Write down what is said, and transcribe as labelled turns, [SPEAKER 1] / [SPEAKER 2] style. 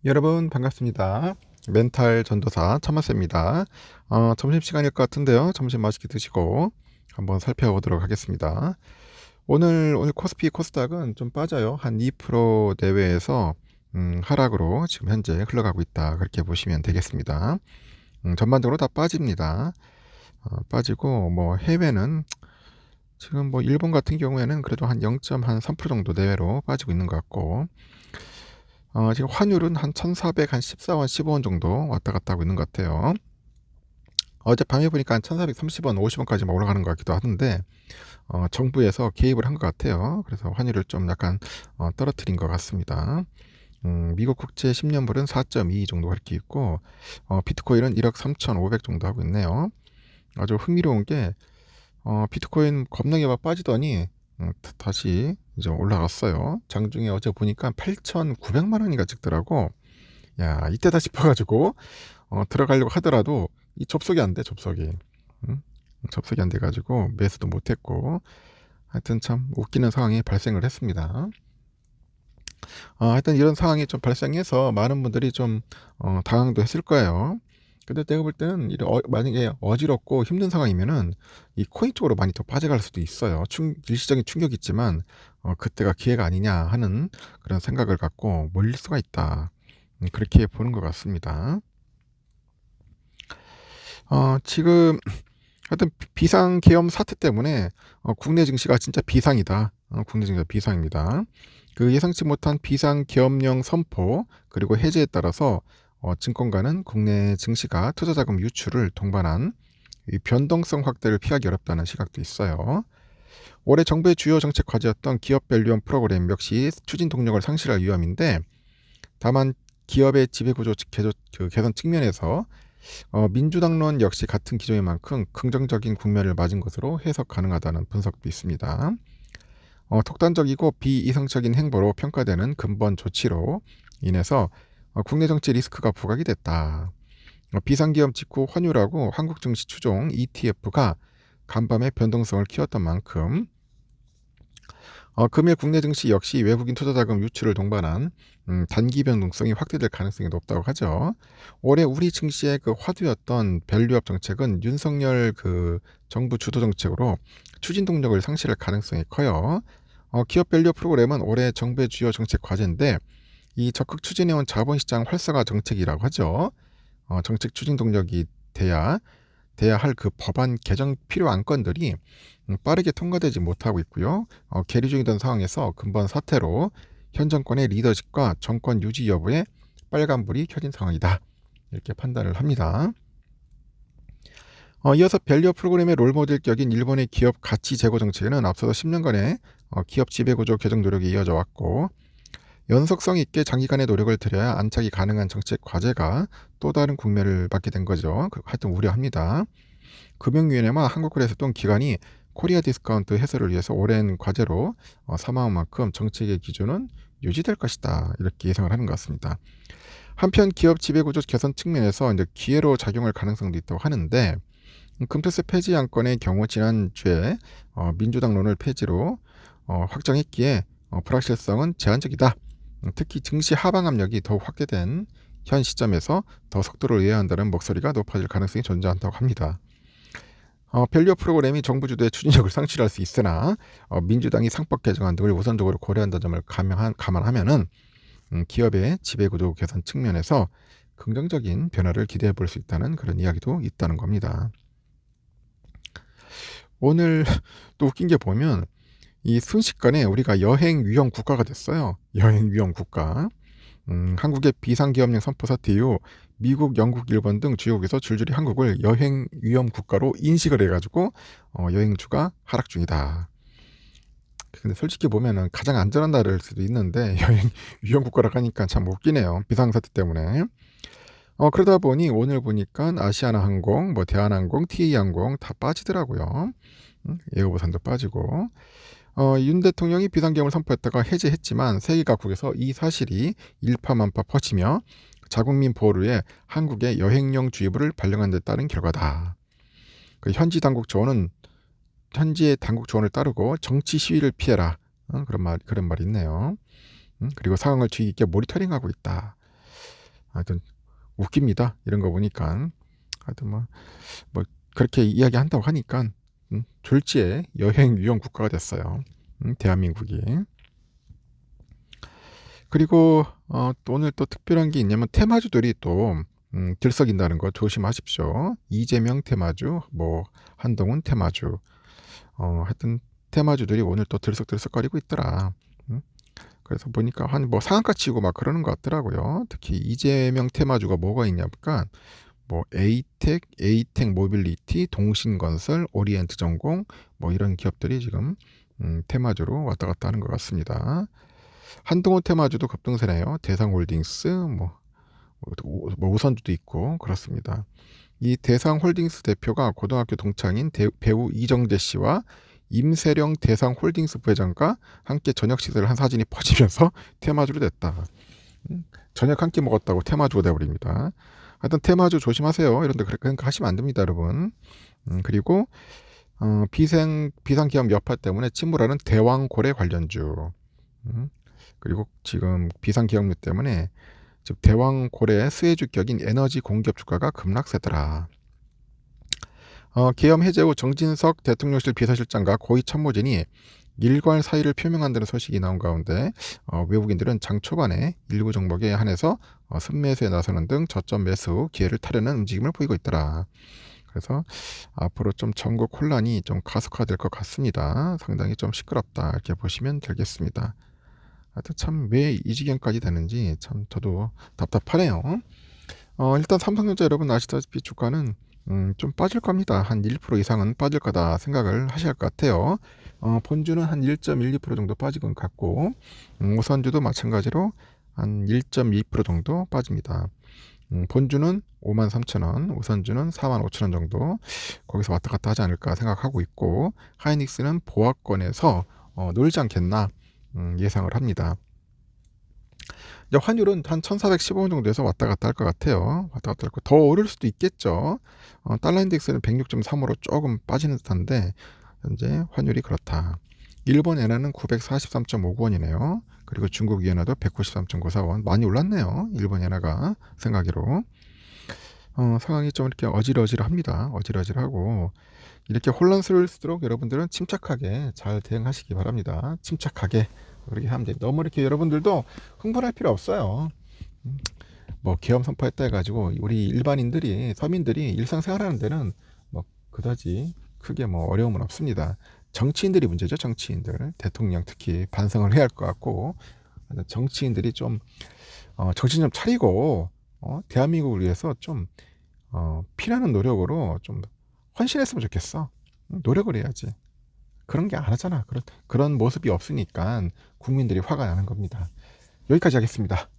[SPEAKER 1] 여러분 반갑습니다. 멘탈 전도사 천마세입니다. 점심시간일 것 같은데요. 점심 맛있게 드시고 한번 살펴보도록 하겠습니다. 오늘 코스피 코스닥은 좀 빠져요. 한 2% 내외에서 하락으로 지금 현재 흘러가고 있다. 그렇게 보시면 되겠습니다. 전반적으로 다 빠집니다. 빠지고 뭐 해외는 지금 뭐 일본 같은 경우에는 그래도 한 0.3% 정도 내외로 빠지고 있는 것 같고, 지금 환율은 한 1,400, 한 14원, 15원 정도 왔다 갔다 하고 있는 것 같아요. 어젯밤에 보니까 한 1,430원, 50원까지 올라가는 것 같기도 하던데, 정부에서 개입을 한 것 같아요. 그래서 환율을 좀 약간 떨어뜨린 것 같습니다. 미국 국채 10년물은 4.2 정도 그렇게 있고, 비트코인은 1억 3,500 정도 하고 있네요. 아주 흥미로운 게, 비트코인 겁나게 막 빠지더니 다시 이제 올라갔어요. 장중에 어제 보니까 8,900만 원인가 찍더라고. 야, 이때다 싶어가지고 들어가려고 하더라도 이 접속이 안 돼, 접속이. 응? 접속이 안 돼가지고 매수도 못했고, 하여튼 참 웃기는 상황이 발생을 했습니다. 하여튼 이런 상황이 좀 발생해서 많은 분들이 좀 당황도 했을 거예요. 근데 내가 볼 때는 만약에 어지럽고 힘든 상황이면은 이 코인 쪽으로 많이 더 빠져갈 수도 있어요. 일시적인 충격이 있지만 그때가 기회가 아니냐 하는 그런 생각을 갖고 몰릴 수가 있다. 그렇게 보는 것 같습니다. 지금 하여튼 비상계엄 사태 때문에 국내 증시가 진짜 비상이다. 국내 증시가 비상입니다. 그 예상치 못한 비상계엄령 선포 그리고 해제에 따라서 증권가는 국내 증시가 투자자금 유출을 동반한 이 변동성 확대를 피하기 어렵다는 시각도 있어요. 올해 정부의 주요 정책 과제였던 기업 밸류업 프로그램 역시 추진 동력을 상실할 위험인데, 다만 기업의 지배구조 개선 측면에서 민주당론 역시 같은 기조인 만큼 긍정적인 국면을 맞은 것으로 해석 가능하다는 분석도 있습니다. 독단적이고 비이성적인 행보로 평가되는 근본 조치로 인해서 국내 정치 리스크가 부각이 됐다. 비상기업 직후 환율하고 한국 증시 추종 ETF가 간밤에 변동성을 키웠던 만큼 금일 국내 증시 역시 외국인 투자자금 유출을 동반한 단기 변동성이 확대될 가능성이 높다고 하죠. 올해 우리 증시의 그 화두였던 밸류업 정책은 윤석열 그 정부 주도 정책으로 추진 동력을 상실할 가능성이 커요. 기업 밸류업 프로그램은 올해 정부의 주요 정책 과제인데, 이 적극 추진해온 자본시장 활성화 정책이라고 하죠. 정책 추진 동력이 돼야 할 그 법안 개정 필요 안건들이 빠르게 통과되지 못하고 있고요. 계류 중이던 상황에서 근본 사태로 현 정권의 리더십과 정권 유지 여부에 빨간불이 켜진 상황이다. 이렇게 판단을 합니다. 이어서 밸류업 프로그램의 롤모델격인 일본의 기업 가치 제고 정책에는 앞서서 10년간의 기업 지배구조 개정 노력이 이어져 왔고, 연속성 있게 장기간의 노력을 들여야 안착이 가능한 정책 과제가 또 다른 국면을 맞게 된 거죠. 하여튼 우려합니다. 금융위원회와 한국거래소등 기관이 코리아 디스카운트 해소를 위해서 오랜 과제로 삼아온 만큼 정책의 기준은 유지될 것이다. 이렇게 예상을 하는 것 같습니다. 한편 기업 지배구조 개선 측면에서 이제 기회로 작용할 가능성도 있다고 하는데, 금태세 폐지 안건의 경우 지난주에 민주당론을 폐지로 확정했기에 불확실성은 제한적이다. 특히 증시 하방 압력이 더욱 확대된 현 시점에서 더 속도를 내야 한다는 목소리가 높아질 가능성이 존재한다고 합니다. 밸류업 프로그램이 정부 주도의 추진력을 상실할 수 있으나 민주당이 상법 개정안 등을 우선적으로 고려한다는 점을 감안하면은 기업의 지배구조 개선 측면에서 긍정적인 변화를 기대해 볼 수 있다는 그런 이야기도 있다는 겁니다. 오늘 또 웃긴 게 보면 이 순식간에 우리가 여행 위험 국가가 됐어요. 여행 위험 국가. 한국의 비상계엄령 선포 사태 이후 미국, 영국, 일본 등 주요국에서 줄줄이 한국을 여행 위험 국가로 인식을 해가지고 여행주가 하락 중이다. 근데 솔직히 보면은 가장 안전한 나라일 수도 있는데 여행 위험 국가라고 하니까 참 웃기네요. 비상사태 때문에. 그러다 보니 오늘 보니까 아시아나항공, 뭐 대한항공, TA항공 다 빠지더라고요. 에어부산도 빠지고. 윤 대통령이 비상계엄을 선포했다가 해제했지만 세계 각국에서 이 사실이 일파만파 퍼지며 자국민 보호를 위해 한국의 여행령 주의보를 발령한 데 따른 결과다. 그 현지의 당국 조언을 따르고 정치 시위를 피해라. 그런 말이 있네요. 그리고 상황을 주의 깊게 모니터링하고 있다. 하여튼 웃깁니다. 이런 거 보니까. 하여튼 뭐 그렇게 이야기한다고 하니까 졸지에 여행 유형 국가가 됐어요. 대한민국이. 그리고 또 오늘 또 특별한 게 있냐면 테마주들이 또 들썩인다는 거 조심하십시오. 이재명 테마주, 뭐 한동훈 테마주, 하여튼 테마주들이 오늘 또 들썩들썩거리고 있더라. 그래서 보니까 한 뭐 상한가 치고 막 그러는 것 같더라고요. 특히 이재명 테마주가 뭐가 있냐니까 뭐 에이텍 모빌리티, 동신건설, 오리엔트전공 뭐 이런 기업들이 지금 테마주로 왔다 갔다 하는 것 같습니다. 한동훈 테마주도 급등세네요. 대상홀딩스, 뭐 우선주도 있고 그렇습니다. 이 대상홀딩스 대표가 고등학교 동창인 배우 이정재 씨와 임세령 대상홀딩스 부회장과 함께 저녁 식사를 한 사진이 퍼지면서 테마주로 됐다. 저녁 한 끼 먹었다고 테마주가 돼버립니다. 하여튼 테마주 조심하세요. 이런데 그렇게 하시면 안 됩니다, 여러분. 그리고 비상기업 여파 때문에 침몰하는 대왕고래 관련주. 그리고 지금 비상기업료 때문에 즉 대왕고래 수혜주격인 에너지 공기업 주가가 급락세더라. 계엄 해제 후 정진석 대통령실 비서실장과 고위 참모진이 일괄 사의를 표명한다는 소식이 나온 가운데 외국인들은 장 초반에 일부 종목에 한해서 순매수에 나서는 등 저점 매수 기회를 타려는 움직임을 보이고 있더라. 그래서 앞으로 좀 전국 혼란이 좀 가속화될 것 같습니다. 상당히 좀 시끄럽다 이렇게 보시면 되겠습니다. 하여튼 참 왜 이 지경까지 되는지 참 저도 답답하네요. 일단 삼성전자 여러분 아시다시피 주가는 좀 빠질 겁니다. 한 1% 이상은 빠질 거다 생각을 하셔야 할 것 같아요. 본주는 한 1.12% 정도 빠진 것 같고 우선주도 마찬가지로 한 1.2% 정도 빠집니다. 본주는 53,000원, 우선주는 45,000원 정도 거기서 왔다 갔다 하지 않을까 생각하고 있고 하이닉스는 보합권에서 놀지 않겠나 예상을 합니다. 이제 환율은 한 1415원 정도에서 왔다 갔다 할 것 같아요. 왔다 갔다 할 거. 더 오를 수도 있겠죠. 달러 인덱스는 106.3으로 조금 빠지는 듯한데 현재 환율이 그렇다. 일본 엔화는 943.59원이네요. 그리고 중국 위엔화도 193.94원. 많이 올랐네요. 일본 엔화가 생각으로. 상황이 좀 이렇게 어질어질합니다. 어질어질하고 이렇게 혼란스러울수록 여러분들은 침착하게 잘 대응하시기 바랍니다. 침착하게 그렇게 하면 돼요. 너무 이렇게 여러분들도 흥분할 필요 없어요. 뭐 계엄 선포했다 해가지고 우리 일반인들이 서민들이 일상생활하는 데는 뭐 그다지 크게 뭐 어려움은 없습니다. 정치인들이 문제죠. 정치인들 대통령 특히 반성을 해야 할 것 같고 정치인들이 좀 정신 좀 차리고 대한민국을 위해서 좀 피나는 노력으로 좀 헌신했으면 좋겠어. 노력을 해야지. 그런 게 안 하잖아. 그런 모습이 없으니까 국민들이 화가 나는 겁니다. 여기까지 하겠습니다.